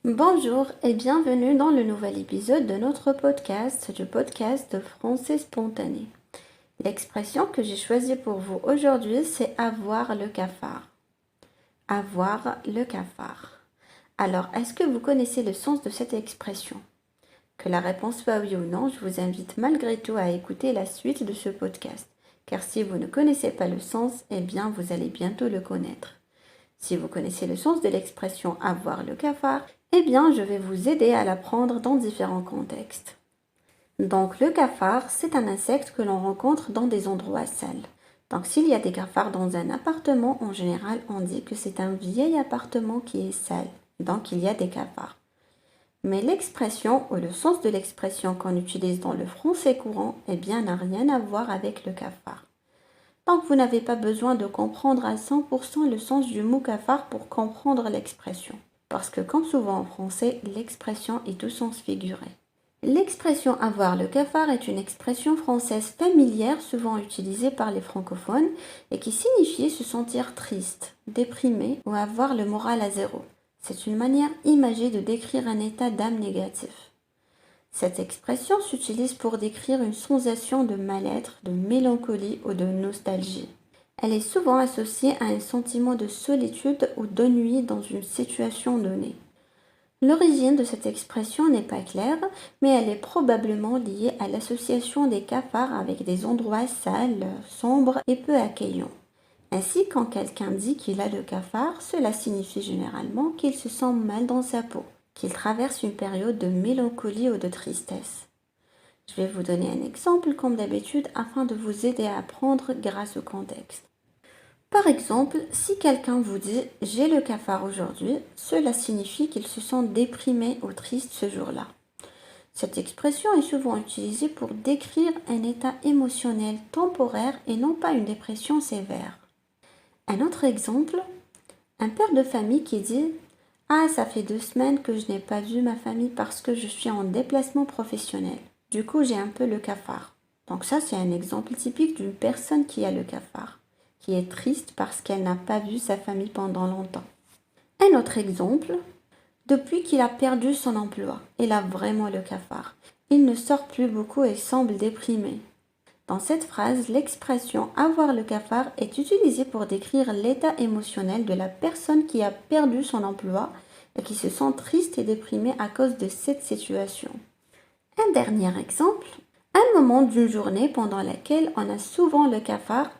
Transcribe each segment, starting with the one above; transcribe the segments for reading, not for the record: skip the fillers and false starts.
Bonjour et bienvenue dans le nouvel épisode de notre podcast, du podcast Français spontané. L'expression que j'ai choisie pour vous aujourd'hui, c'est avoir le cafard. Avoir le cafard. Alors, est-ce que vous connaissez le sens de cette expression? Que la réponse soit oui ou non, je vous invite malgré tout à écouter la suite de ce podcast. Car si vous ne connaissez pas le sens, eh bien vous allez bientôt le connaître. Si vous connaissez le sens de l'expression avoir le cafard, eh bien je vais vous aider à l'apprendre dans différents contextes. Donc le cafard, c'est un insecte que l'on rencontre dans des endroits sales. Donc s'il y a des cafards dans un appartement, en général on dit que c'est un vieil appartement qui est sale. Donc il y a des cafards. Mais l'expression ou le sens de l'expression qu'on utilise dans le français courant, eh bien n'a rien à voir avec le cafard. Donc vous n'avez pas besoin de comprendre à 100% le sens du mot cafard pour comprendre l'expression. Parce que comme souvent en français, l'expression est tout sens figuré. L'expression avoir le cafard est une expression française familière souvent utilisée par les francophones et qui signifie se sentir triste, déprimé ou avoir le moral à zéro. C'est une manière imagée de décrire un état d'âme négatif. Cette expression s'utilise pour décrire une sensation de mal-être, de mélancolie ou de nostalgie. Elle est souvent associée à un sentiment de solitude ou d'ennui dans une situation donnée. L'origine de cette expression n'est pas claire, mais elle est probablement liée à l'association des cafards avec des endroits sales, sombres et peu accueillants. Ainsi, quand quelqu'un dit qu'il a le cafard, cela signifie généralement qu'il se sent mal dans sa peau, qu'il traverse une période de mélancolie ou de tristesse. Je vais vous donner un exemple comme d'habitude afin de vous aider à apprendre grâce au contexte. Par exemple, si quelqu'un vous dit « j'ai le cafard aujourd'hui », cela signifie qu'il se sent déprimé ou triste ce jour-là. Cette expression est souvent utilisée pour décrire un état émotionnel temporaire et non pas une dépression sévère. Un autre exemple, un père de famille qui dit « Ah, ça fait 2 semaines que je n'ai pas vu ma famille parce que je suis en déplacement professionnel. Du coup, j'ai un peu le cafard. » Donc ça, c'est un exemple typique d'une personne qui a le cafard, qui est triste parce qu'elle n'a pas vu sa famille pendant longtemps. Un autre exemple, depuis qu'il a perdu son emploi, il a vraiment le cafard. Il ne sort plus beaucoup et semble déprimé. Dans cette phrase, l'expression « avoir le cafard » est utilisée pour décrire l'état émotionnel de la personne qui a perdu son emploi et qui se sent triste et déprimée à cause de cette situation. Un dernier exemple, un moment d'une journée pendant laquelle on a souvent le cafard,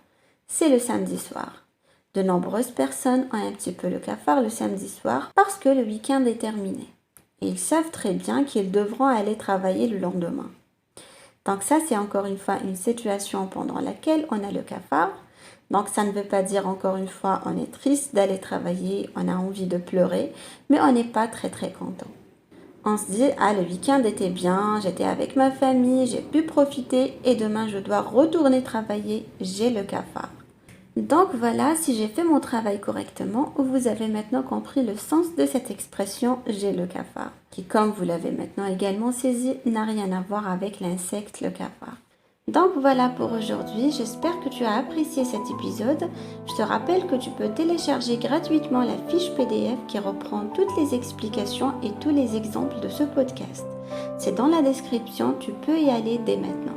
c'est le samedi soir. De nombreuses personnes ont un petit peu le cafard le samedi soir parce que le week-end est terminé. Et ils savent très bien qu'ils devront aller travailler le lendemain. Donc ça, c'est encore une fois une situation pendant laquelle on a le cafard. Donc ça ne veut pas dire encore une fois on est triste d'aller travailler, on a envie de pleurer, mais on n'est pas très content. On se dit, ah le week-end était bien, j'étais avec ma famille, j'ai pu profiter et demain je dois retourner travailler, j'ai le cafard. Donc voilà, si j'ai fait mon travail correctement, vous avez maintenant compris le sens de cette expression « j'ai le cafard », qui, comme vous l'avez maintenant également saisi, n'a rien à voir avec l'insecte le cafard. Donc voilà pour aujourd'hui, j'espère que tu as apprécié cet épisode. Je te rappelle que tu peux télécharger gratuitement la fiche PDF qui reprend toutes les explications et tous les exemples de ce podcast. C'est dans la description, tu peux y aller dès maintenant.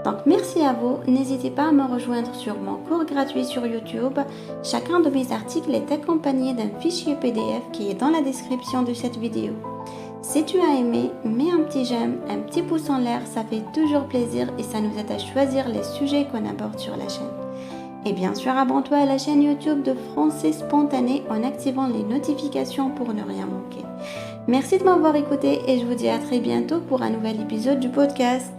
Donc merci à vous, n'hésitez pas à me rejoindre sur mon cours gratuit sur YouTube. Chacun de mes articles est accompagné d'un fichier PDF qui est dans la description de cette vidéo. Si tu as aimé, mets un petit j'aime, un petit pouce en l'air, ça fait toujours plaisir et ça nous aide à choisir les sujets qu'on aborde sur la chaîne. Et bien sûr, abonne-toi à la chaîne YouTube de Français Spontané en activant les notifications pour ne rien manquer. Merci de m'avoir écouté et je vous dis à très bientôt pour un nouvel épisode du podcast.